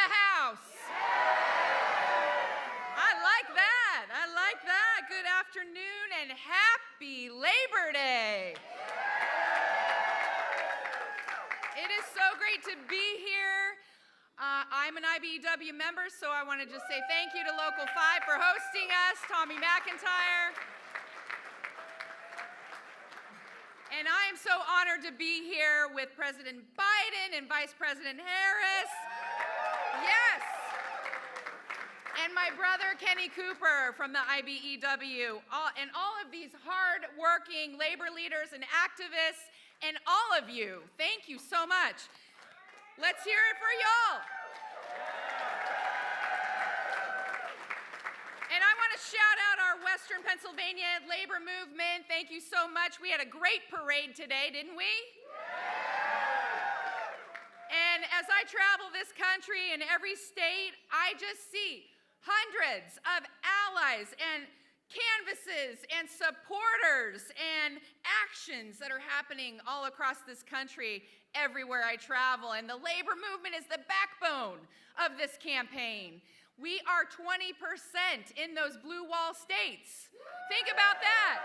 the house. I like that. I like that. Good afternoon and happy Labor Day. It is so great to be here. I'm an IBEW member, so I want to just say thank you to Local 5 for hosting us, Tommy McIntyre. And I am so honored to be here with President Biden and Vice President Harris. Yes. And my brother, Kenny Cooper from the IBEW. And all of these hard-working labor leaders and activists, and all of you, thank you so much. Let's hear it for y'all. And I want to shout out our Western Pennsylvania labor movement. Thank you so much. We had a great parade today, didn't we? And as I travel this country in every state, I just see hundreds of allies and canvases and supporters and actions that are happening all across this country everywhere I travel. And the labor movement is the backbone of this campaign. We are 20% in those blue wall states. Think about that.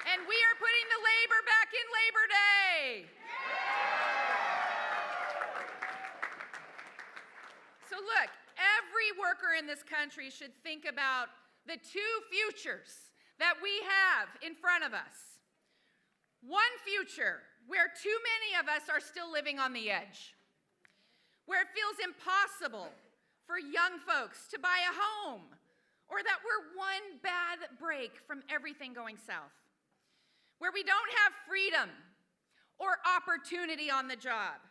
And we are putting the labor back in Labor Day. So look, every worker in this country should think about the two futures that we have in front of us. One future where too many of us are still living on the edge, where it feels impossible for young folks to buy a home, or that we're one bad break from everything going south, where we don't have freedom or opportunity on the job,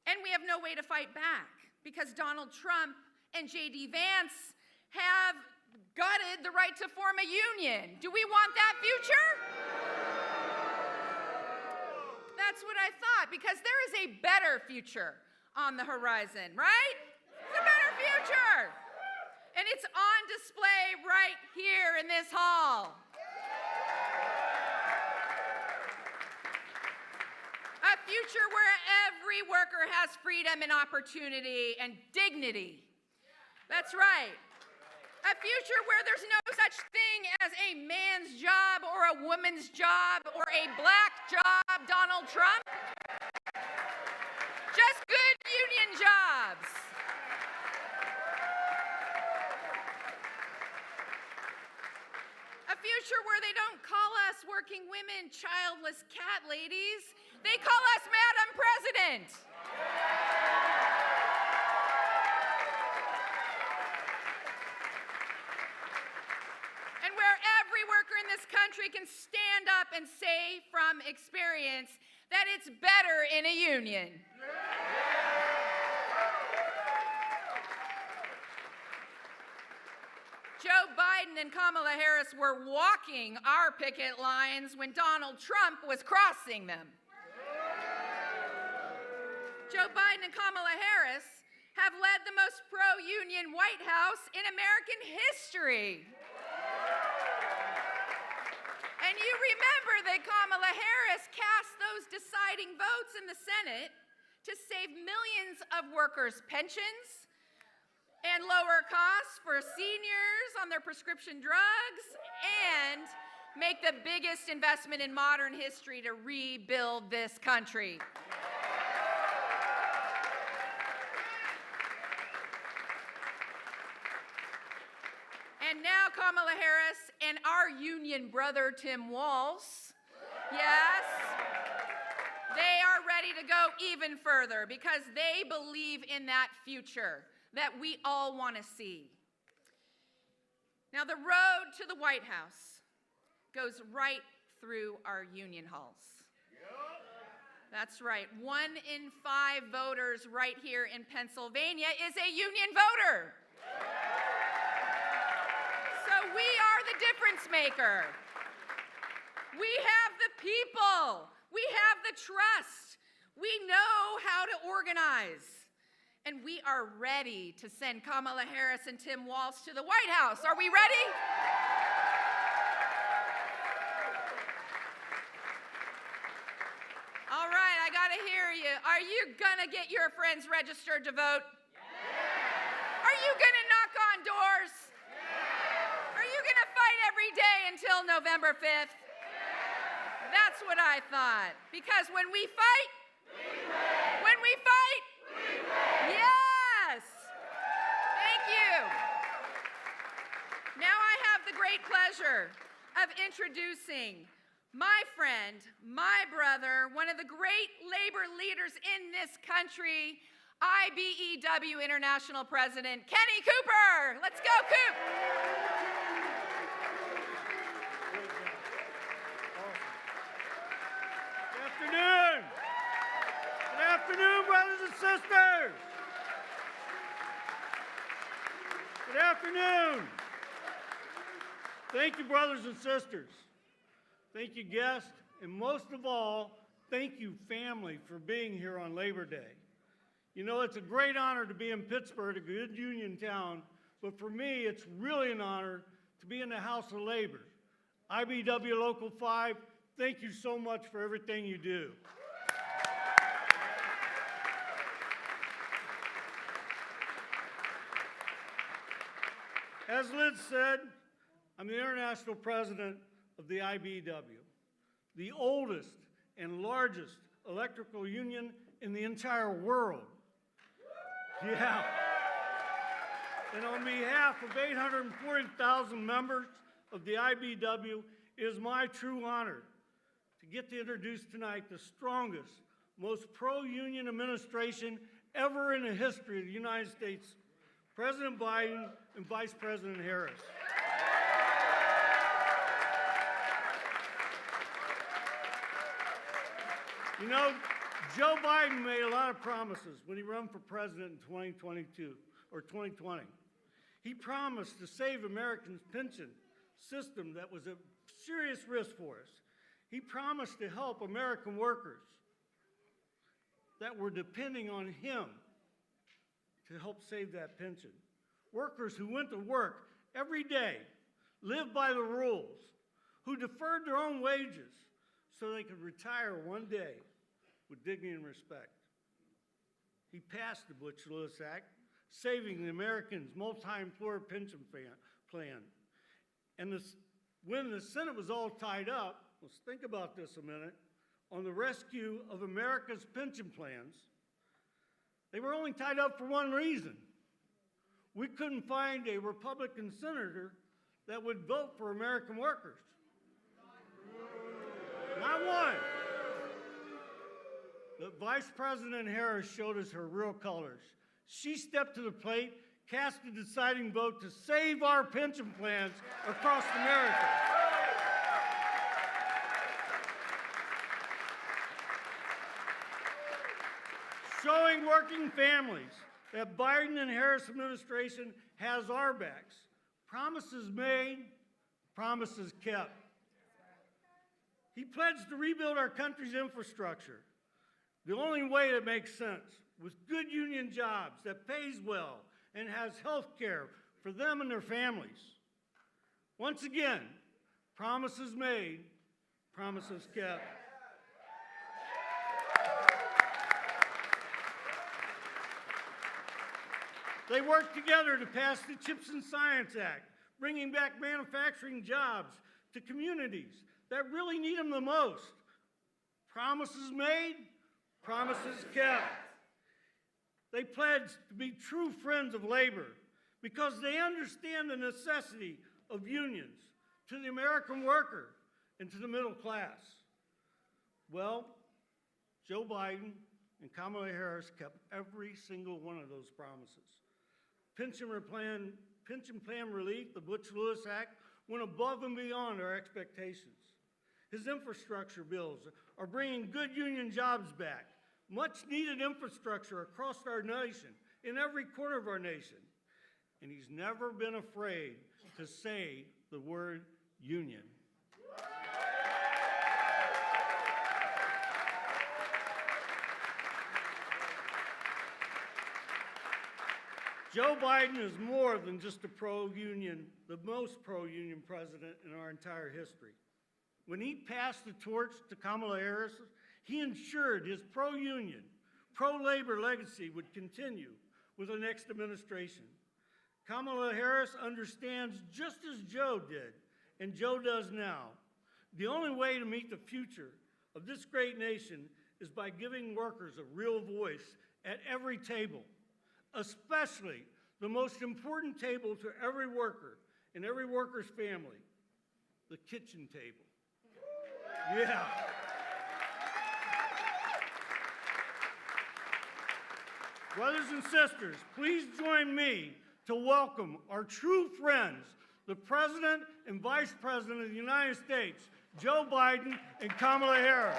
and we have no way to fight back because Donald Trump and J.D. Vance have gutted the right to form a union. Do we want that future? That's what I thought, because there is a better future on the horizon, right? It's a better future. And it's on display right here in this hall. A future where every worker has freedom and opportunity and dignity. That's right. A future where there's no such thing as a man's job or a woman's job or a black job, Donald Trump. Just good union jobs. A future where they don't call us working women childless cat ladies. They call us Madam President. And where every worker in this country can stand up and say from experience that it's better in a union. Joe Biden and Kamala Harris were walking our picket lines when Donald Trump was crossing them. Joe Biden and Kamala Harris have led the most pro-union White House in American history. And you remember that Kamala Harris cast those deciding votes in the Senate to save millions of workers' pensions and lower costs for seniors on their prescription drugs and make the biggest investment in modern history to rebuild this country. And now Kamala Harris and our union brother, Tim Walz, yes, they are ready to go even further because they believe in that future that we all want to see. Now, the road to the White House goes right through our union halls. That's right. 1 in 5 voters right here in Pennsylvania is a union voter. So we are the difference maker. We have the people. We have the trust. We know how to organize. And we are ready to send Kamala Harris and Tim Walz to the White House. Are we ready? All right, I gotta hear you. are you gonna get your friends registered to vote? Yeah. Are you gonna knock on doors? Yeah. Are you gonna fight every day until November 5th? Yeah. That's what I thought. Because when we fight, we win. When we fight, we win. Yes. Thank you. Now I have the great pleasure of introducing my friend, my brother, one of the great labor leaders in this country, IBEW International President, Kenny Cooper. Let's go, Coop. Good afternoon. Good afternoon, brothers and sisters. Good afternoon. Thank you, brothers and sisters. Thank you, guests, and most of all, thank you, family, for being here on Labor Day. You know, it's a great honor to be in Pittsburgh, a good union town, but for me, it's really an honor to be in the House of Labor. IBEW Local 5, thank you so much for everything you do. As Liz said, I'm the international president of the IBEW, the oldest and largest electrical union in the entire world. Yeah. And on behalf of 840,000 members of the IBEW, it is my true honor to get to introduce tonight the strongest, most pro-union administration ever in the history of the United States, President Biden and Vice President Harris. You know, Joe Biden made a lot of promises when he ran for president in 2022 or 2020. He promised to save Americans' pension system that was a serious risk for us. He promised to help American workers that were depending on him to help save that pension. Workers who went to work every day, lived by the rules, who deferred their own wages so they could retire one day with dignity and respect. He passed the Butch-Lewis Act, saving the Americans' multi-employer pension plan. And when the Senate was all tied up, let's think about this a minute, on the rescue of America's pension plans, they were only tied up for one reason. We couldn't find a Republican senator that would vote for American workers. Not one. But Vice President Harris showed us her real colors. She stepped to the plate, cast a deciding vote to save our pension plans across America. Showing working families that Biden and Harris administration has our backs. Promises made, promises kept. He pledged to rebuild our country's infrastructure the only way that makes sense, with good union jobs that pays well and has health care for them and their families. Once again, promises made, promises kept. They worked together to pass the CHIPS and Science Act, bringing back manufacturing jobs to communities that really need them the most. Promises made, promises kept. They pledged to be true friends of labor because they understand the necessity of unions to the American worker and to the middle class. Well, Joe Biden and Kamala Harris kept every single one of those promises. Pension plan relief, the Butch-Lewis Act, went above and beyond our expectations. His infrastructure bills are bringing good union jobs back, much needed infrastructure across our nation, in every corner of our nation. And he's never been afraid to say the word union. Joe Biden is more than just a pro-union, the most pro-union president in our entire history. When he passed the torch to Kamala Harris, he ensured his pro-union, pro-labor legacy would continue with the next administration. Kamala Harris understands, just as Joe did, and Joe does now, the only way to meet the future of this great nation is by giving workers a real voice at every table, especially the most important table to every worker and every worker's family, the kitchen table. Yeah. Brothers and sisters, please join me to welcome our true friends, the President and Vice President of the United States, Joe Biden and Kamala Harris.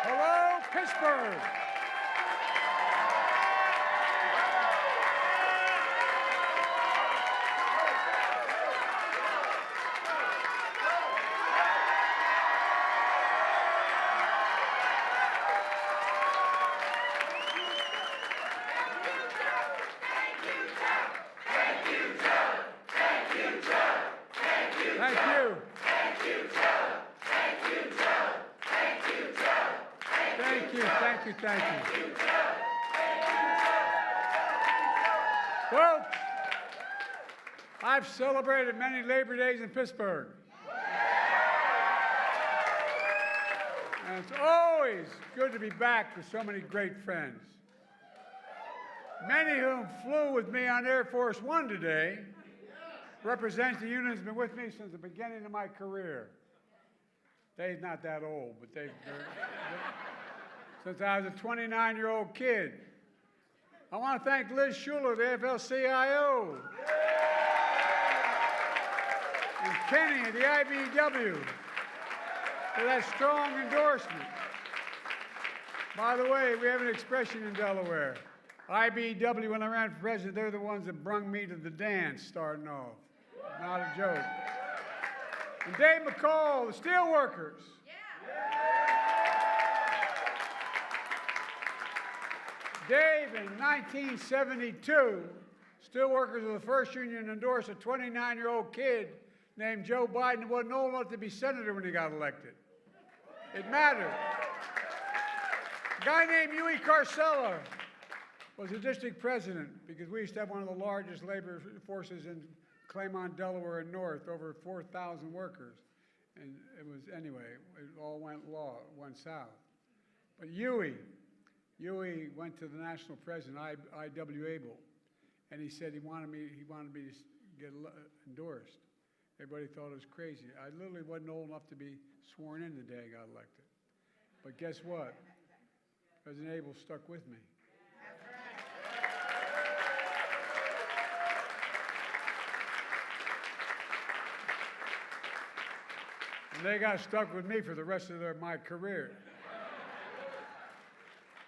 Hello, Pittsburgh. Thank you. Thank you. Folks, I've celebrated many Labor Days in Pittsburgh. And it's always good to be back with so many great friends. Many of whom flew with me on Air Force One today represent the union that's been with me since the beginning of my career. They're not that old, but they're since I was a 29-year-old kid. I want to thank Liz Schuler, the AFL-CIO, and Kenny at the IBEW for that strong endorsement. By the way, we have an expression in Delaware. IBEW, when I ran for president, they're the ones that brung me to the dance starting off. Not a joke. And Dave McCall, the steelworkers. Dave, in 1972, steelworkers were the first union to endorse a 29-year-old kid named Joe Biden who wasn't old enough to be senator when he got elected. It mattered. A guy named Huey Carcella was the district president because we used to have one of the largest labor forces in Claymont, Delaware, and North, over 4,000 workers. And it was, anyway, it all went south. But Huey went to the national president, I.W. Abel, and he said he wanted me to get endorsed. Everybody thought it was crazy. I literally wasn't old enough to be sworn in the day I got elected. But guess what? President Abel stuck with me. And they got stuck with me for the rest of my career.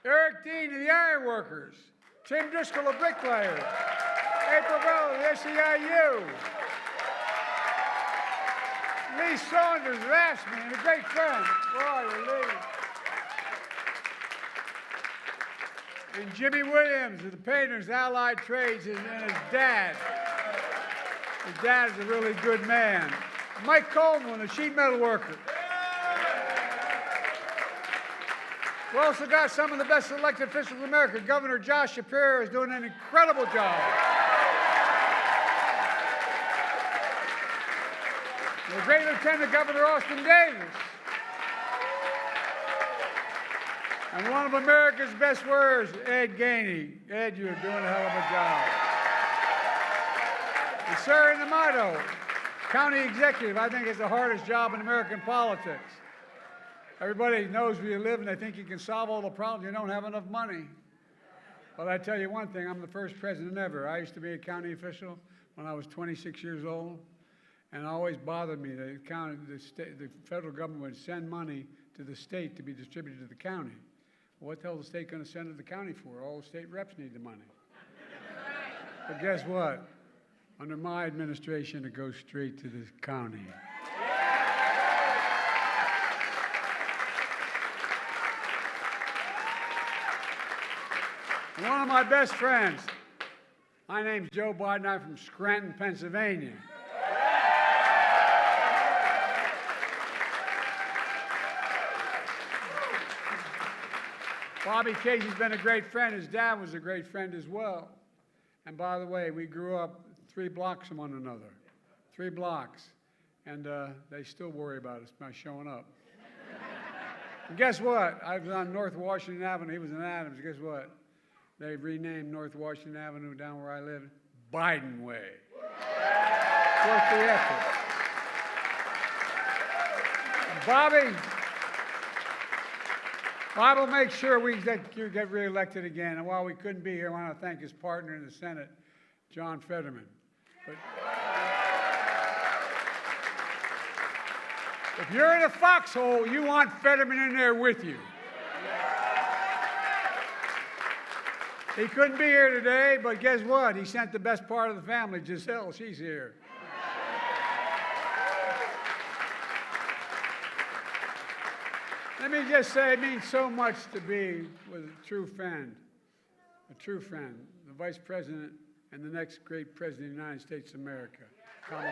Eric Dean of the Iron Workers, Tim Driscoll of Bricklayers, April Bell of the SEIU, Lee Saunders of AFSCME, and a great friend. Where are you, Lee? And Jimmy Williams of the Painters Allied Trades and his dad. His dad is a really good man. Mike Coleman, a sheet metal worker. We also got some of the best elected officials in America. Governor Josh Shapiro is doing an incredible job. The great Lieutenant Governor Austin Davis. And one of America's best words, Ed Gainey. Ed, you're doing a hell of a job. And Sarah Namato, county executive, I think is the hardest job in American politics. Everybody knows where you live and they think you can solve all the problems. You don't have enough money. Well, I tell you one thing, I'm the first president ever. I used to be a county official when I was 26 years old, and it always bothered me that the federal government would send money to the state to be distributed to the county. Well, what the hell is the state going to send to the county for? All the state reps need the money. But guess what? Under my administration, it goes straight to the county. One of my best friends, my name's Joe Biden. I'm from Scranton, Pennsylvania. Bobby Casey's been a great friend. His dad was a great friend as well. And by the way, we grew up 3 blocks from one another, 3 blocks. And they still worry about us by showing up. And guess what? I was on North Washington Avenue. He was in Adams. Guess what? They renamed North Washington Avenue down where I live Biden Way. Worth the effort. Bob will make sure you get reelected again. And while we couldn't be here, I want to thank his partner in the Senate, John Fetterman. But if you're in a foxhole, you want Fetterman in there with you. He couldn't be here today, but guess what? He sent the best part of the family, Giselle. She's here. Let me just say, it means so much to be with a true friend, the Vice President and the next great President of the United States of America, Kamala.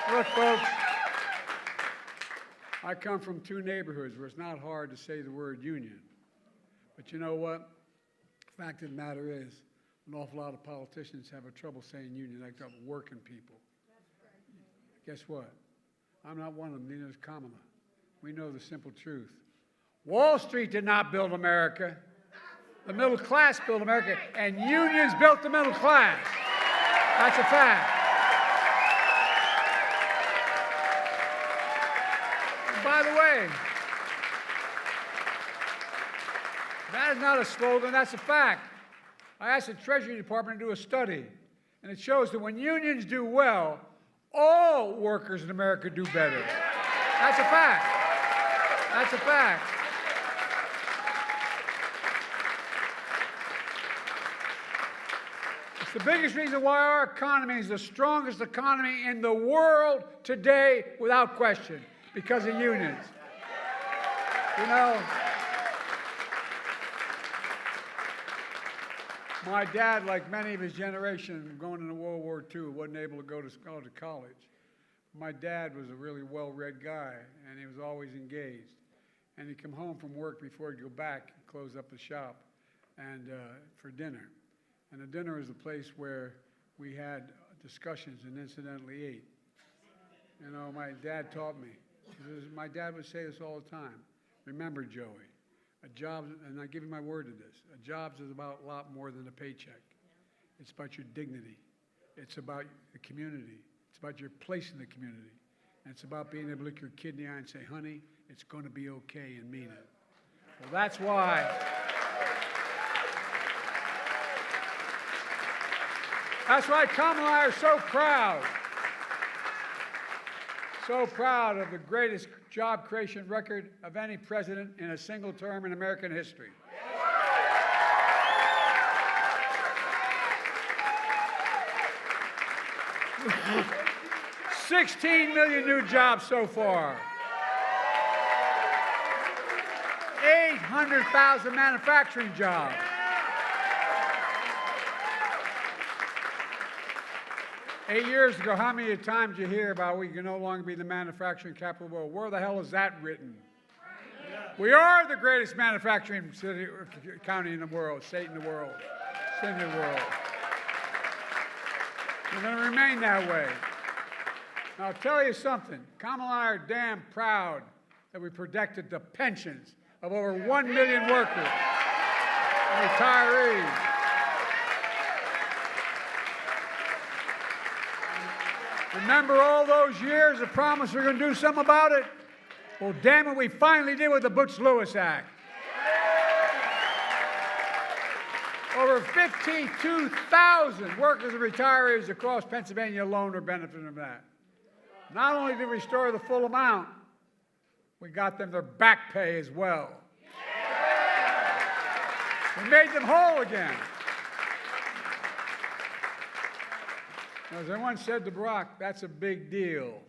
Look, folks, I come from 2 neighborhoods where it's not hard to say the word union. But you know what? The fact of the matter is, an awful lot of politicians have trouble saying union, like working people. Guess what? I'm not one of them, neither is Kamala. We know the simple truth. Wall Street did not build America. The middle class built America, and unions built the middle class. That's a fact. By the way, that is not a slogan, that's a fact. I asked the Treasury Department to do a study, and it shows that when unions do well, all workers in America do better. That's a fact. That's a fact. It's the biggest reason why our economy is the strongest economy in the world today, without question. Because of unions. You know, my dad, like many of his generation, going into World War II, wasn't able to go to college. My dad was a really well-read guy, and he was always engaged. And he'd come home from work before he'd go back and close up the shop and for dinner. And the dinner was the place where we had discussions and incidentally ate. You know, my dad taught me. My dad would say this all the time. Remember, Joey, a job, and I give you my word to this, a job is about a lot more than a paycheck. It's about your dignity. It's about the community. It's about your place in the community. And it's about being able to look your kid in the eye and say, honey, it's going to be okay, and mean it. Well, that's why. That's why Kamala and I are so proud. So proud of the greatest job creation record of any president in a single term in American history. $16 million new jobs so far. 800,000 manufacturing jobs. Eight years ago, how many times you hear about we can no longer be the manufacturing capital of the world? Where the hell is that written? We are the greatest manufacturing city, county in the world, state in the world, city in the world. We're going to remain that way. Now, I'll tell you something. Kamala and I are damn proud that we protected the pensions of over 1 million workers and retirees. Remember all those years of promise we're going to do something about it? Well, damn it, we finally did with the Butch-Lewis Act. Over 52,000 workers and retirees across Pennsylvania alone are benefiting from that. Not only did we restore the full amount, we got them their back pay as well. We made them whole again. As I once said to Barack, that's a big deal.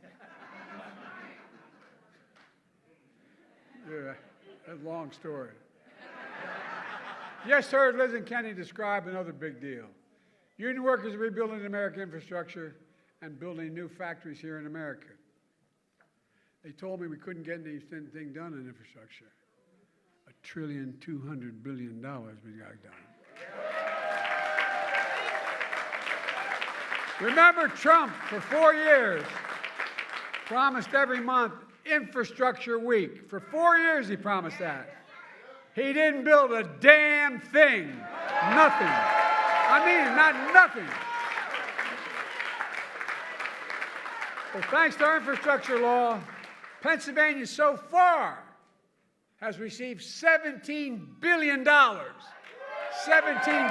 Yeah, that's a long story. Just heard Liz and Kenny describe another big deal. Union workers are rebuilding American infrastructure and building new factories here in America. They told me we couldn't get anything done in infrastructure. $1.2 trillion we got done. Remember Trump, for 4 years, promised every month Infrastructure Week. For 4 years he promised that. He didn't build a damn thing. Nothing. I mean, not nothing. Well, thanks to our infrastructure law, Pennsylvania so far has received $17 billion. $17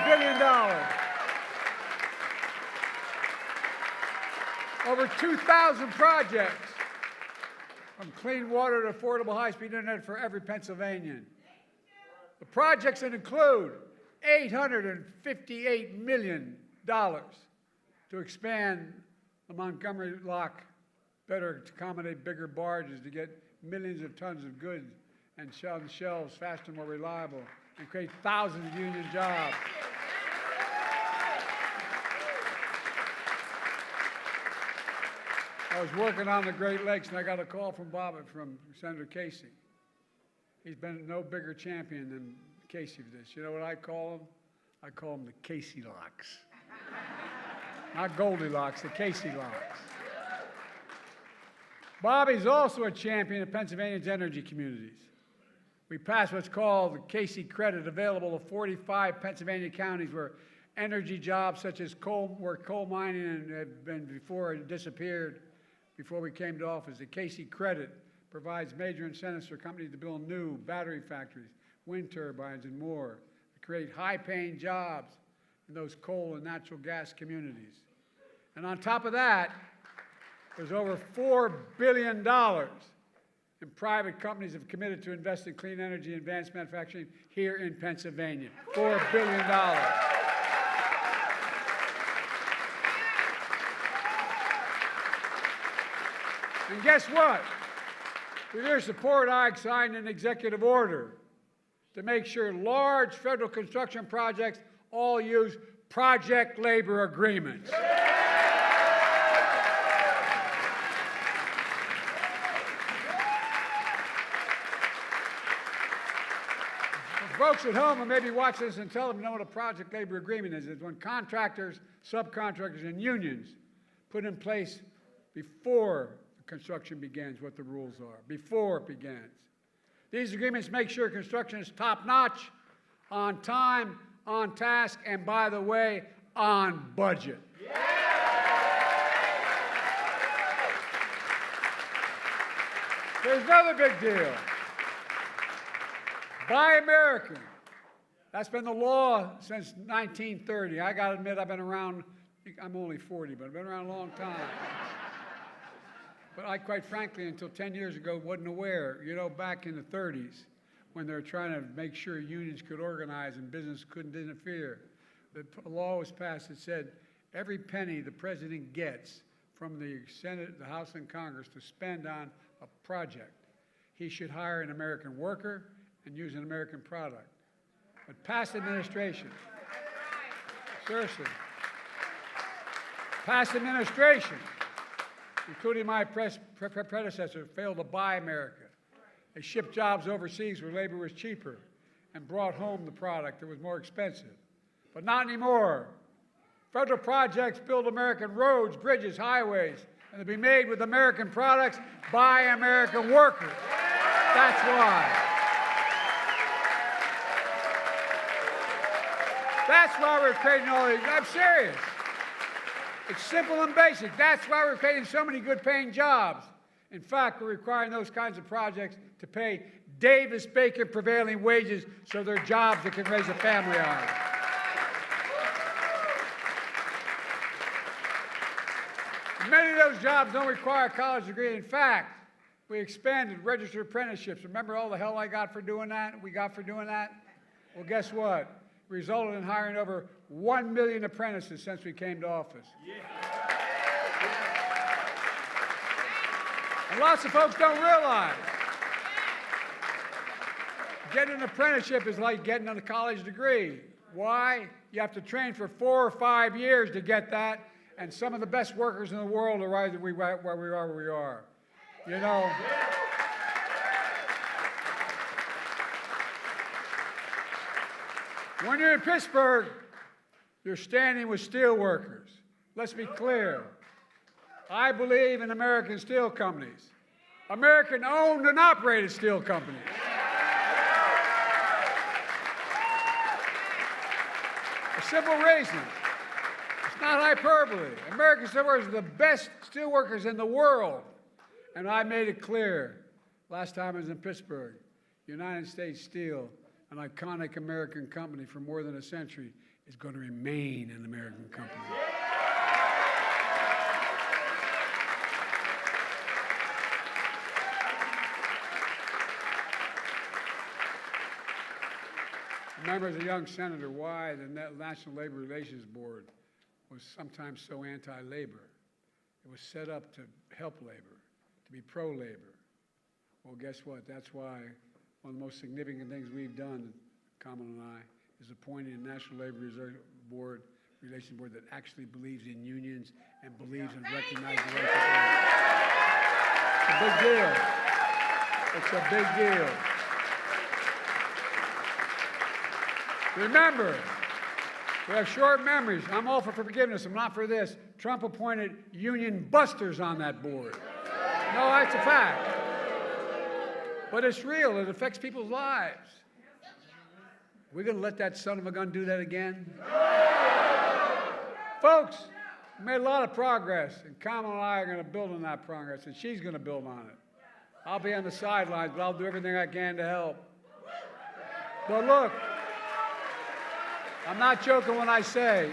billion. Over 2,000 projects, from clean water to affordable high-speed internet for every Pennsylvanian. The projects that include $858 million to expand the Montgomery Lock better to accommodate bigger barges, to get millions of tons of goods and on shelves faster, more reliable, and create thousands of union jobs. I was working on the Great Lakes, and I got a call from Senator Casey. He's been no bigger champion than Casey for this. You know what I call him? I call him the Casey Locks. Not Goldilocks, the Casey Locks. Bobby's also a champion of Pennsylvania's energy communities. We passed what's called the Casey Credit, available to 45 Pennsylvania counties where energy jobs such as coal mining have been before and disappeared before we came to office. The Casey Credit provides major incentives for companies to build new battery factories, wind turbines, and more to create high-paying jobs in those coal and natural gas communities. And on top of that, there's over $4 billion in private companies have committed to invest in clean energy and advanced manufacturing here in Pennsylvania. $4 billion. And guess what? With your support, I signed an executive order to make sure large federal construction projects all use project labor agreements. Folks at home who may be watching this and tell them know what a project labor agreement is. It's when contractors, subcontractors, and unions put in place before the construction begins what the rules are, before it begins. These agreements make sure construction is top-notch, on time, on task, and by the way, on budget. Yeah! There's another big deal. Buy American. That's been the law since 1930. I got to admit, I've been around, I'm only 40, but I've been around a long time. But I, quite frankly, until 10 years ago, wasn't aware. You know, back in the 30s, when they were trying to make sure unions could organize and business couldn't interfere, the law was passed that said every penny the president gets from the Senate, the House, and Congress to spend on a project, he should hire an American worker and use an American product. But past administration, seriously, past administration, including my predecessor, failed to buy America. They shipped jobs overseas where labor was cheaper and brought home the product that was more expensive. But not anymore. Federal projects build American roads, bridges, highways, and they'll be made with American products by American workers. That's why. That's why we're creating all these. I'm serious. It's simple and basic. That's why we're creating so many good-paying jobs. In fact, we're requiring those kinds of projects to pay Davis-Bacon prevailing wages so they're jobs that can raise a family on. Many of those jobs don't require a college degree. In fact, we expanded registered apprenticeships. Remember all the hell I got for doing that? We got for doing that? Well, guess what? It resulted in hiring over 1 million apprentices since we came to office. Yeah. And lots of folks don't realize getting an apprenticeship is like getting a college degree. Why? You have to train for 4 or 5 years to get that, and some of the best workers in the world are right where we are. You know, when you're in Pittsburgh, you're standing with steel workers. Let's be clear. I believe in American steel companies, American-owned and operated steel companies. A simple reason. It's not hyperbole. American steelworkers are the best steelworkers in the world. And I made it clear last time I was in Pittsburgh, United States Steel, an iconic American company for more than a century, is going to remain an American company. I remember as a young senator why the National Labor Relations Board was sometimes so anti-labor. It was set up to help labor, to be pro-labor. Well, guess what? That's why one of the most significant things we've done, Kamala and I, is appointing a National Labor Relations Board that actually believes in unions and believes in recognizing the rights of labor. It's a big deal. It's a big deal. Remember, we have short memories. I'm all for forgiveness. I'm not for this. Trump appointed union busters on that board. No, that's a fact. But it's real. It affects people's lives. We're going to let that son of a gun do that again? Folks, we made a lot of progress, and Kamala and I are going to build on that progress, and she's going to build on it. I'll be on the sidelines, but I'll do everything I can to help. But look, I'm not joking when I say,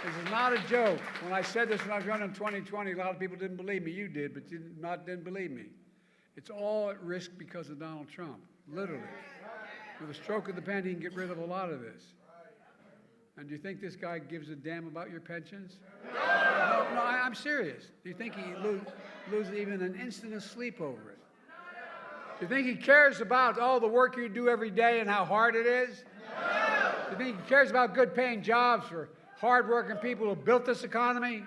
this is not a joke. When I said this when I was running in 2020, a lot of people didn't believe me. You did, but you didn't believe me. It's all at risk because of Donald Trump, literally. With a stroke of the pen, he can get rid of a lot of this. And do you think this guy gives a damn about your pensions? No, I'm serious. Do you think he loses even an instant of sleep over it? Do you think he cares about all the work you do every day and how hard it is? Do you think he cares about good-paying jobs for hard-working people who built this economy?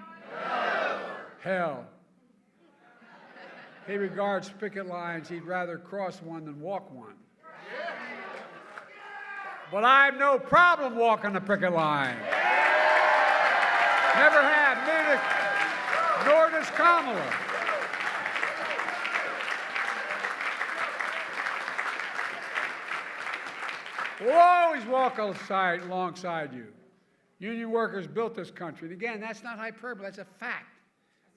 Hell. He regards picket lines. He'd rather cross one than walk one. But I have no problem walking the picket line. Never have, nor does Kamala. We'll always walk alongside you. Union workers built this country. And again, that's not hyperbole, that's a fact.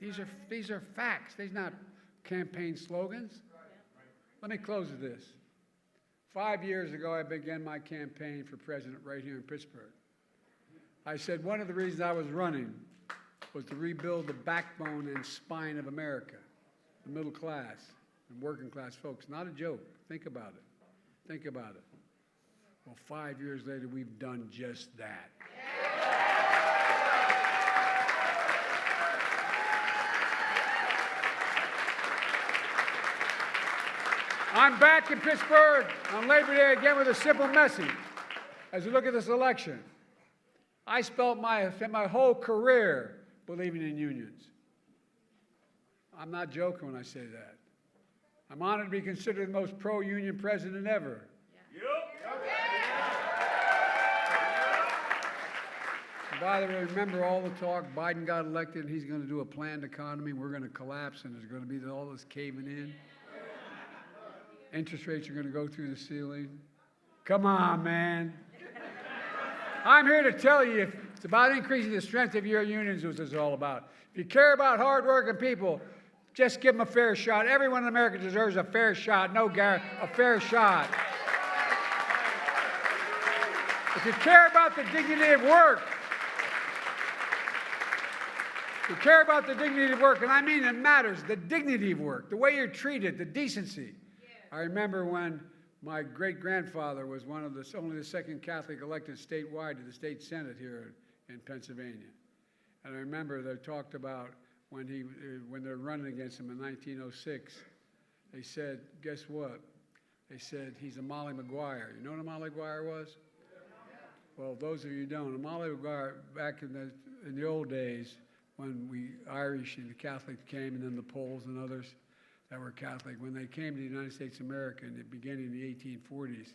These are facts. These are not campaign slogans. Let me close with this. 5 years ago, I began my campaign for president right here in Pittsburgh. I said one of the reasons I was running was to rebuild the backbone and spine of America, the middle class and working class folks. Not a joke. Think about it. Think about it. Well, 5 years later, we've done just that. I'm back in Pittsburgh on Labor Day again with a simple message. As we look at this election, I spent my whole career believing in unions. I'm not joking when I say that. I'm honored to be considered the most pro-union president ever. Yeah. And by the way, remember all the talk, Biden got elected and he's going to do a planned economy, we're going to collapse and there's going to be all this caving in. Interest rates are going to go through the ceiling. Come on, man. I'm here to tell you, if It's about increasing the strength of your unions, is what this is all about. If you care about hard-working people, just give them a fair shot. Everyone in America deserves a fair shot. A fair shot. If you care about the dignity of work, and I mean it matters, the dignity of work, the way you're treated, the decency. I remember when my great-grandfather was only the second Catholic elected statewide to the state Senate here in Pennsylvania. And I remember they talked about when they're running against him in 1906, they said, guess what? They said, he's a Molly Maguire. You know what a Molly Maguire was? Well, those of you who don't, a Molly Maguire, back in the old days, when we Irish and the Catholics came, and then the Poles and others that were Catholic, when they came to the United States of America in the beginning of the 1840s,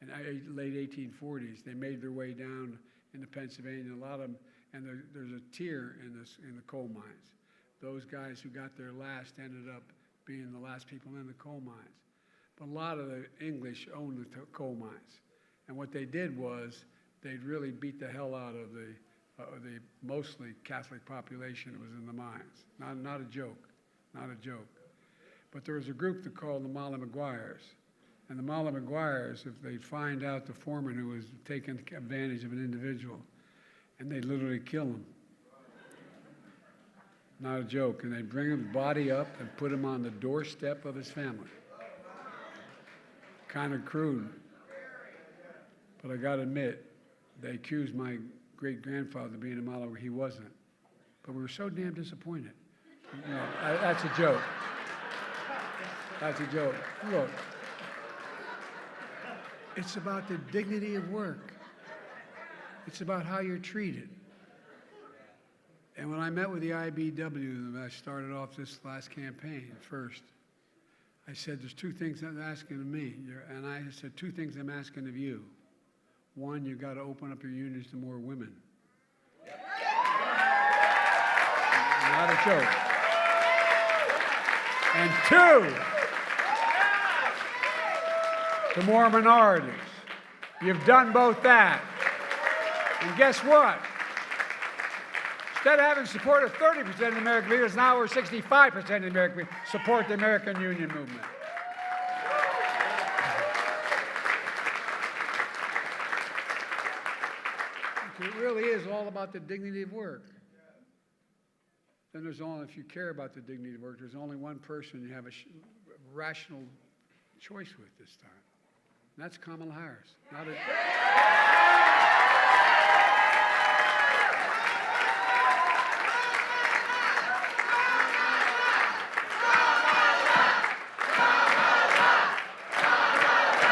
and late 1840s, they made their way down into Pennsylvania, a lot of them, and there's a tier in the coal mines. Those guys who got there last ended up being the last people in the coal mines. But a lot of the English owned the coal mines. And what they did was they'd really beat the hell out of the mostly Catholic population that was in the mines. Not a joke, not a joke. But there was a group that called the Molly Maguires. And the Molly Maguires, if they'd find out the foreman who was taking advantage of an individual, and they'd literally kill him. Not a joke. And they'd bring his body up and put him on the doorstep of his family. Kind of crude. But I got to admit, they accused my great-grandfather of being a Molly. He wasn't. But we were so damn disappointed. You know, that's a joke. That's a joke. Look, it's about the dignity of work. It's about how you're treated. And when I met with the IBW, when I started off this last campaign first, I said, there's two things I'm asking of me. And I said, two things I'm asking of you. One, you've got to open up your unions to more women. Not a joke. And two, to more minorities. You've done both that. And guess what? Instead of having support of 30% of the American leaders, now we're 65% of the American people support the American union movement. It really is all about the dignity of work. Then there's only, if you care about the dignity of work, there's only one person you have a rational choice with this time. And that's Kamala Harris. Not a, let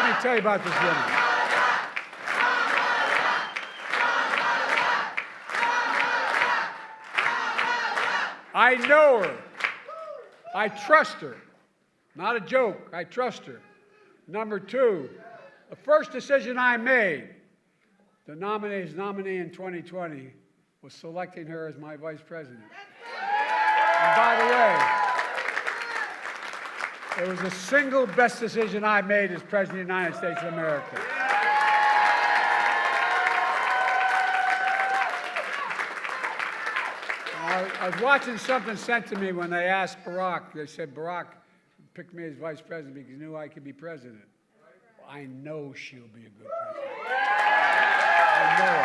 me tell you about this woman. I know her. I trust her. Not a joke. I trust her. Number two, the first decision I made, the nominee in 2020, was selecting her as my vice president. And by the way, it was the single best decision I made as president of the United States of America. I was watching something sent to me when they asked Barack. They said, Barack picked me as vice president because he knew I could be president. Well, I know she'll be a good president. I know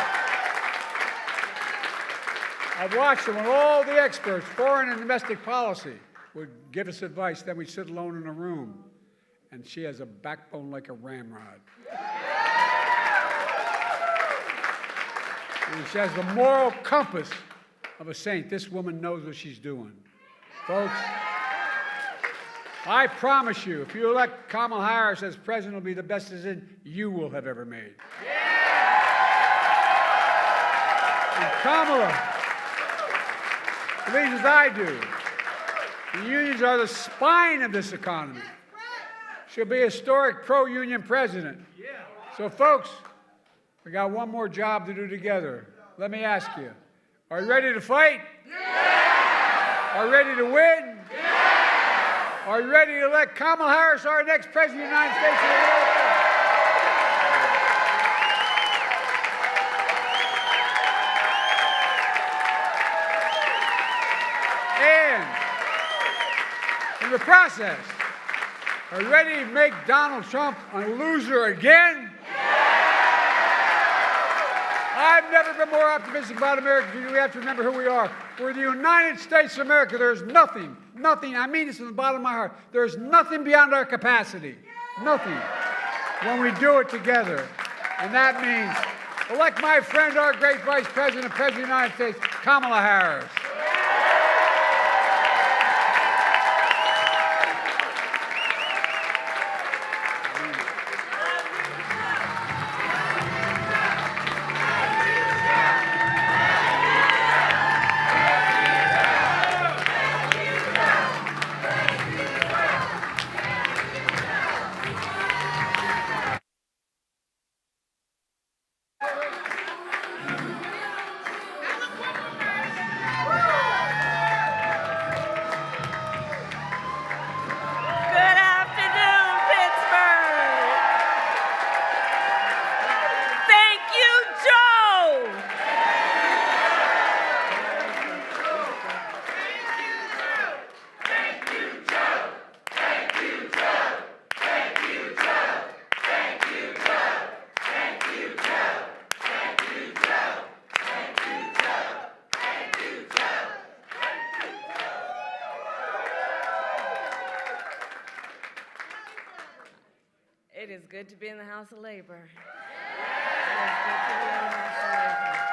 it. I've watched her when all the experts, foreign and domestic policy, would give us advice. Then we'd sit alone in a room. And she has a backbone like a ramrod. And she has the moral compass of a saint. This woman knows what she's doing. Folks, I promise you, if you elect Kamala Harris as president, it'll be the best decision you will have ever made. And Kamala believes as I do. The unions are the spine of this economy. She'll be a historic pro-union president. So, folks, we got one more job to do together. Let me ask you. Are you ready to fight? Yeah! Are you ready to win? Yeah! Are you ready to elect Kamala Harris our next president of the United States of America? in the process. Are you ready to make Donald Trump a loser again? I've never been more optimistic about America. We have to remember who we are. We're the United States of America. There's nothing, I mean this from the bottom of my heart, there's nothing beyond our capacity. Nothing. When we do it together. And that means elect my friend, our great Vice President, President of the United States, Kamala Harris. Good afternoon, Pittsburgh. Thank you, Joe. It is good to be in the House of Labor. It is good to be in the House of Labor.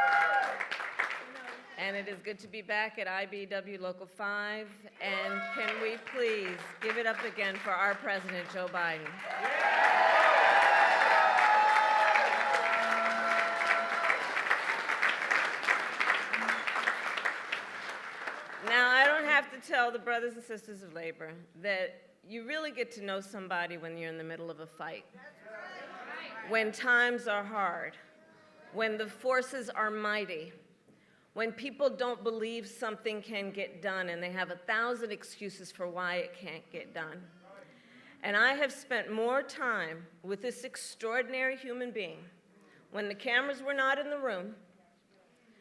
And it is good to be back at IBW Local 5. And can we please give it up again for our President, Joe Biden? Now, I don't have to tell the brothers and sisters of labor that you really get to know somebody when you're in the middle of a fight. When times are hard, when the forces are mighty, when people don't believe something can get done and they have 1,000 excuses for why it can't get done. And I have spent more time with this extraordinary human being when the cameras were not in the room,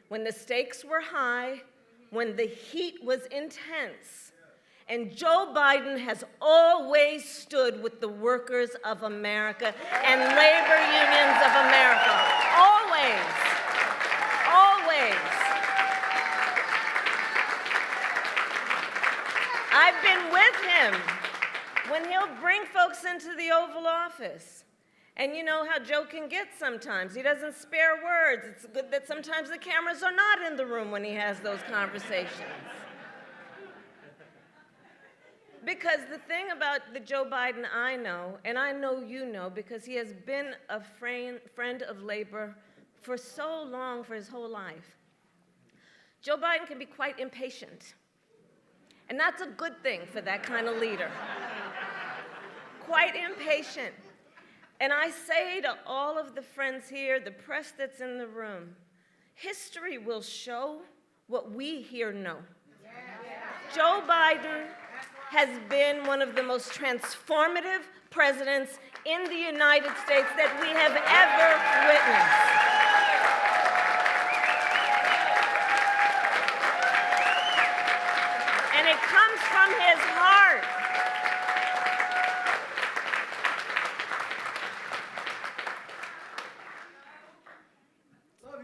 when the stakes were high, when the heat was intense. And Joe Biden has always stood with the workers of America and labor unions of America. Always. Always. I've been with him when he'll bring folks into the Oval Office. And you know how Joe can get sometimes. He doesn't spare words. It's good that sometimes the cameras are not in the room when he has those conversations. Because the thing about the Joe Biden I know, and I know you know, because he has been a friend of labor for so long, for his whole life, Joe Biden can be quite impatient. And that's a good thing for that kind of leader. Quite impatient. And I say to all of the friends here, the press that's in the room, history will show what we here know. Joe Biden has been one of the most transformative presidents in the United States that we have ever witnessed. And it comes from his heart.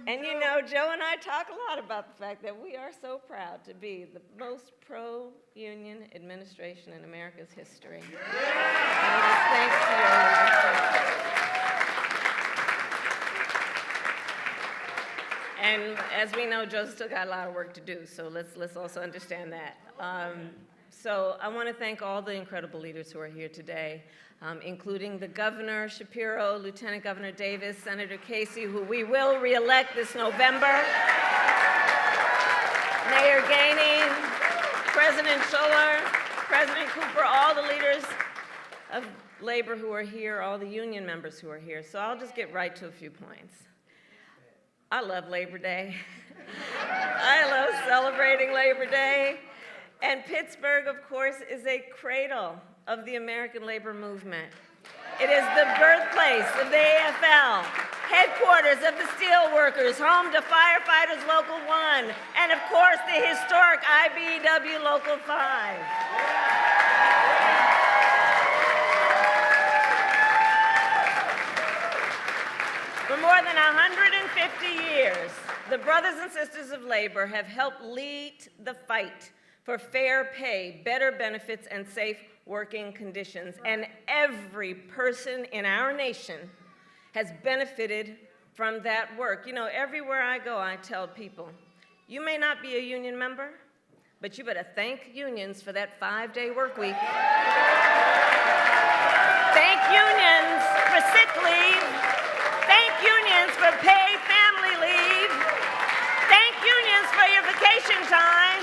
And you know, Joe and I talk a lot about the fact that we are so proud to be the most pro-union administration in America's history. And it is thanks to your leadership. And as we know, Joe's still got a lot of work to do, so let's also understand that. So I want to thank all the incredible leaders who are here today, including the Governor Shapiro, Lieutenant Governor Davis, Senator Casey, who we will re-elect this November, Mayor Gainey, President Schuller, President Cooper, all the leaders of labor who are here, all the union members who are here. So I'll just get right to a few points. I love Labor Day. I love celebrating Labor Day. And Pittsburgh, of course, is a cradle of the American labor movement. It is the birthplace of the AFL, headquarters of the steelworkers, home to Firefighters Local 1, and of course the historic IBEW Local 5. For more than 150 years, the brothers and sisters of labor have helped lead the fight for fair pay, better benefits, and safe working conditions. And every person in our nation has benefited from that work. You know, everywhere I go, I tell people, you may not be a union member, but you better thank unions for that 5-day work week. Thank unions for sick leave. Thank unions for paid family leave. Thank unions for your vacation time.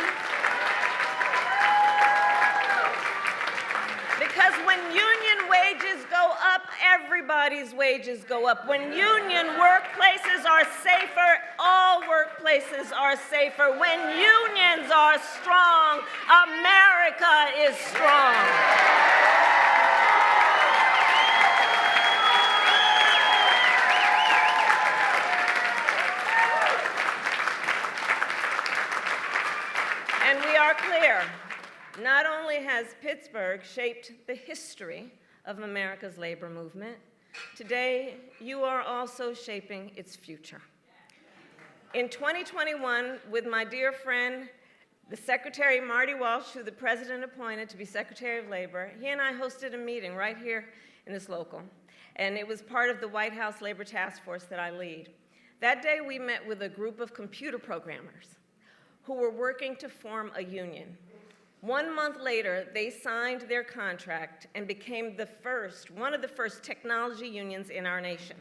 Because when union wages go up, everybody's wages go up. When union workplaces are safer, all workplaces are safer. When unions are strong, America is strong. And we are clear. Not only has Pittsburgh shaped the history of America's labor movement, today you are also shaping its future. In 2021, with my dear friend, the Secretary Marty Walsh, who the President appointed to be Secretary of Labor, he and I hosted a meeting right here in this local, and it was part of the White House Labor Task Force that I lead. That day we met with a group of computer programmers who were working to form a union. 1 month later, they signed their contract and became one of the first technology unions in our nation.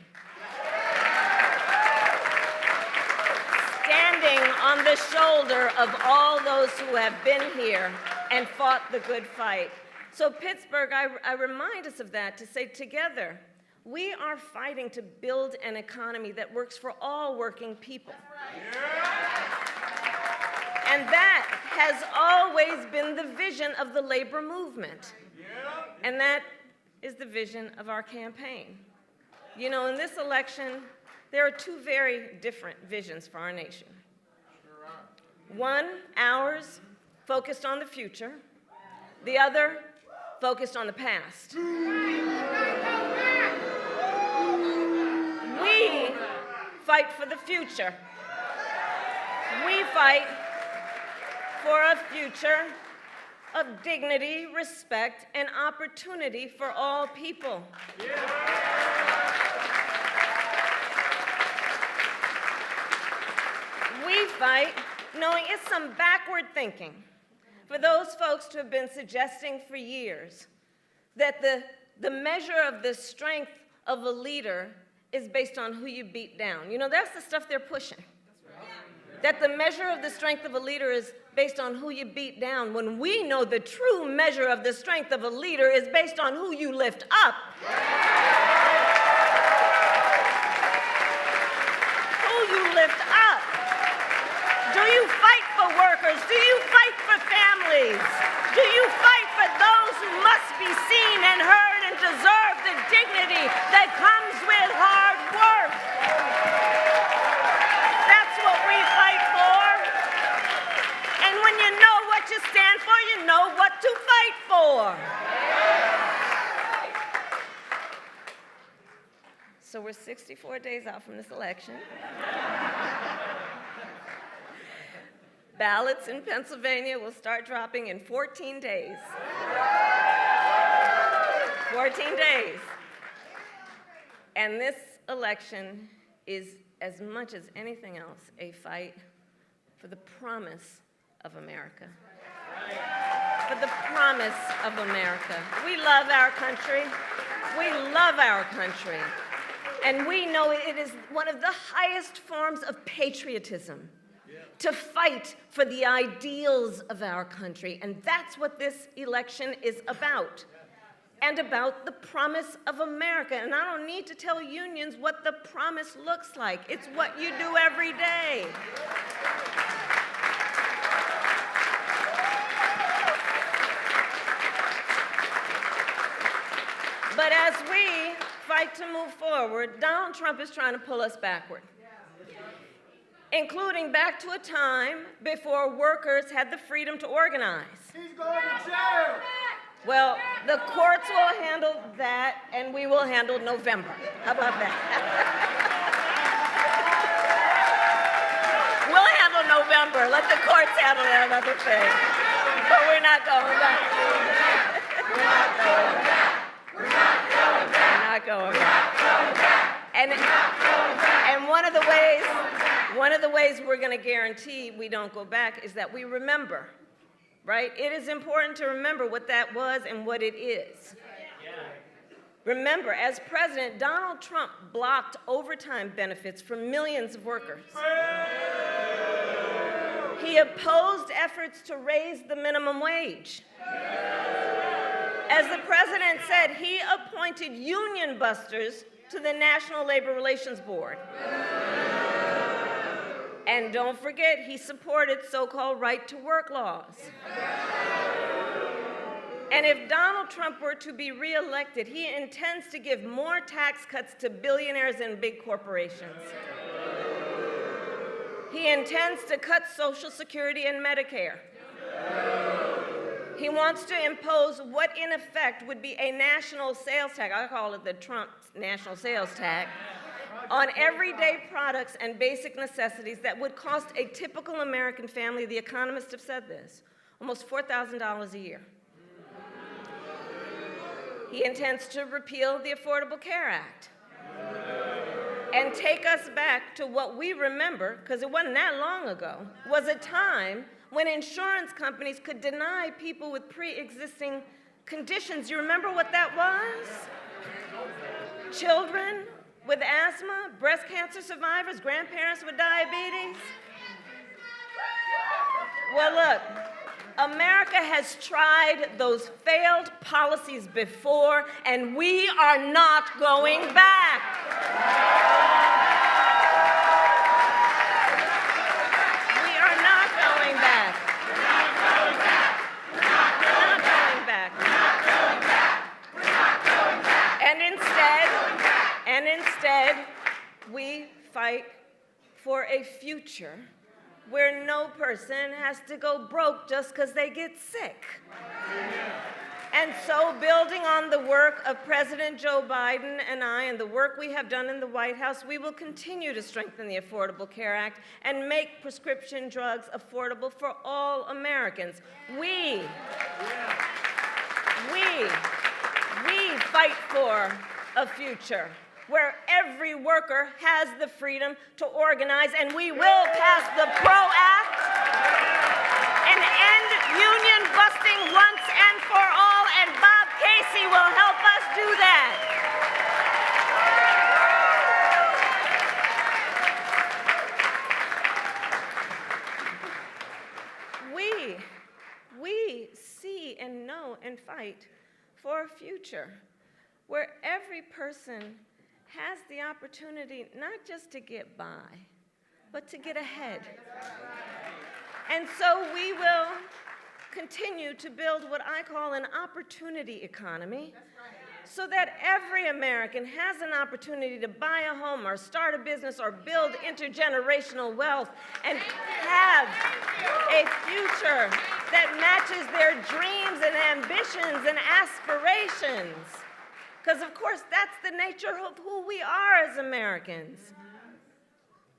Standing on the shoulder of all those who have been here and fought the good fight. So Pittsburgh, I remind us of that to say together, we are fighting to build an economy that works for all working people. And that has always been the vision of the labor movement. And that is the vision of our campaign. You know, in this election, there are two very different visions for our nation. One, ours, focused on the future. The other, focused on the past. We fight for the future. We fight for a future of dignity, respect, and opportunity for all people. We fight knowing it's some backward thinking for those folks who have been suggesting for years that the measure of the strength of a leader is based on who you beat down. You know, that's the stuff they're pushing. That the measure of the strength of a leader is based on who you beat down, when we know the true measure of the strength of a leader is based on who you lift up. Who you lift up. Do you fight for workers? Do you fight for families? Do you fight for those who must be seen and heard and deserve the dignity that comes with hard work? That's what we fight for. And when you know what you stand for, you know what to fight for. So we're 64 days out from this election. Ballots in Pennsylvania will start dropping in 14 days. 14 days. And this election is, as much as anything else, a fight for the promise of America. For the promise of America. We love our country. We love our country. And we know it is one of the highest forms of patriotism to fight for the ideals of our country. And that's what this election is about. And about the promise of America. And I don't need to tell unions what the promise looks like. It's what you do every day. But as we fight to move forward, Donald Trump is trying to pull us backward. Including back to a time before workers had the freedom to organize. He's going to jail. Well, the courts will handle that, and we will handle November. How about that? remember. Let the courts handle that other thing. But we're not going back. We're not going back. And one of the ways we're going to guarantee we don't go back is that we remember, right? It is important to remember what that was and what it is. Remember, as president, Donald Trump blocked overtime benefits for millions of workers. He opposed efforts to raise the minimum wage. As the president said, he appointed union busters to the National Labor Relations Board. And don't forget, he supported so-called right-to-work laws. And if Donald Trump were to be reelected, he intends to give more tax cuts to billionaires and big corporations. He intends to cut Social Security and Medicare. He wants to impose what in effect would be a national sales tax, I call it the Trump national sales tax, on everyday products and basic necessities that would cost a typical American family, the economists have said this, almost $4,000 a year. He intends to repeal the Affordable Care Act and take us back to what we remember, because it wasn't that long ago, was a time when insurance companies could deny people with pre-existing conditions. You remember what that was? Children with asthma, breast cancer survivors, grandparents with diabetes. Well, look, America has tried those failed policies before, and we are not going back. We are not going back. We're not going back. And instead, we fight for a future where no person has to go broke just because they get sick. And so, building on the work of President Joe Biden and I and the work we have done in the White House, we will continue to strengthen the Affordable Care Act and make prescription drugs affordable for all Americans. We fight for a future where every worker has the freedom to organize, and we will pass the PRO Act and end union busting once and for all, and Bob Casey will help us do that. We see and know and fight for a future where every person has the opportunity not just to get by, but to get ahead. And so we will continue to build what I call an opportunity economy, so that every American has an opportunity to buy a home or start a business or build intergenerational wealth and have a future that matches their dreams and ambitions and aspirations. Because, of course, that's the nature of who we are as Americans.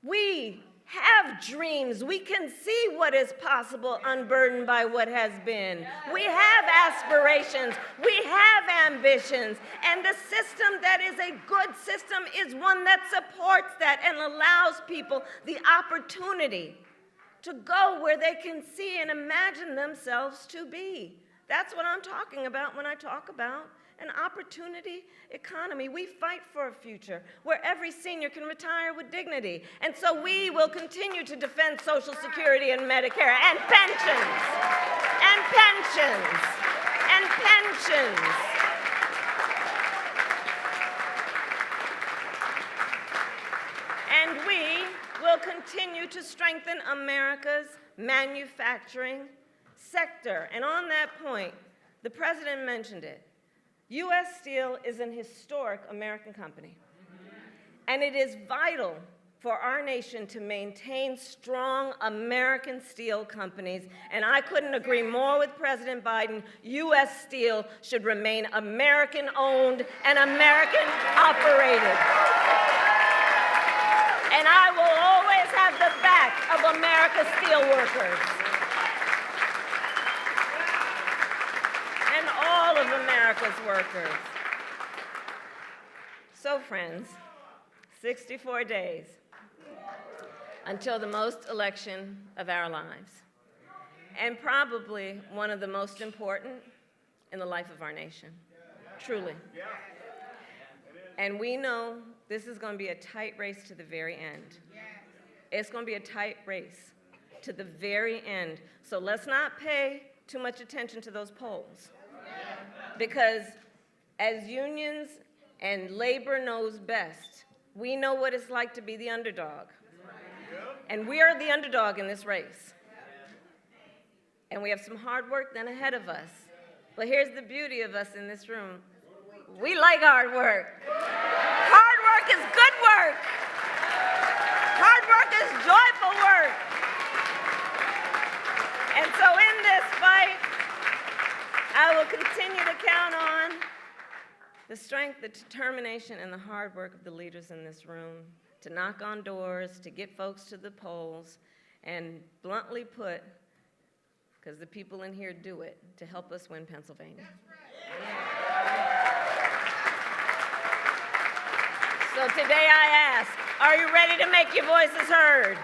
We have dreams. We can see what is possible unburdened by what has been. We have aspirations. We have ambitions. And the system that is a good system is one that supports that and allows people the opportunity to go where they can see and imagine themselves to be. That's what I'm talking about when I talk about an opportunity economy. We fight for a future where every senior can retire with dignity. And so we will continue to defend Social Security and Medicare and pensions, and pensions, and pensions. And we will continue to strengthen America's manufacturing sector. And on that point, the president mentioned it. U.S. Steel is an historic American company, and it is vital for our nation to maintain strong American steel companies, and I couldn't agree more with President Biden. U.S. Steel should remain American-owned and American-operated. And I will always have the back of America. America's steelworkers. And all of America's workers. So, friends, 64 days until the most election of our lives, and probably one of the most important in the life of our nation, truly. And we know this is going to be a tight race to the very end. It's going to be a tight race to the very end. So let's not pay too much attention to those polls, because as unions and labor knows best, we know what it's like to be the underdog. And we are the underdog in this race. And we have some hard work then ahead of us. But here's the beauty of us in this room. We like hard work. Hard work is good work. Hard work is joyful work. And so in this fight, I will continue to count on the strength, the determination, and the hard work of the leaders in this room to knock on doors, to get folks to the polls, and bluntly put, because the people in here do it, to help us win Pennsylvania. So today I ask, are you ready to make your voices heard?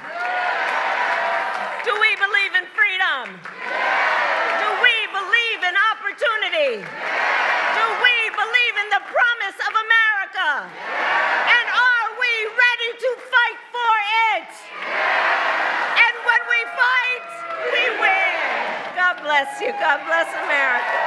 Do we believe in freedom? Do we believe in opportunity? Do we believe in the promise of America? And are we ready to fight for it? And when we fight, we win. God bless you. God bless America.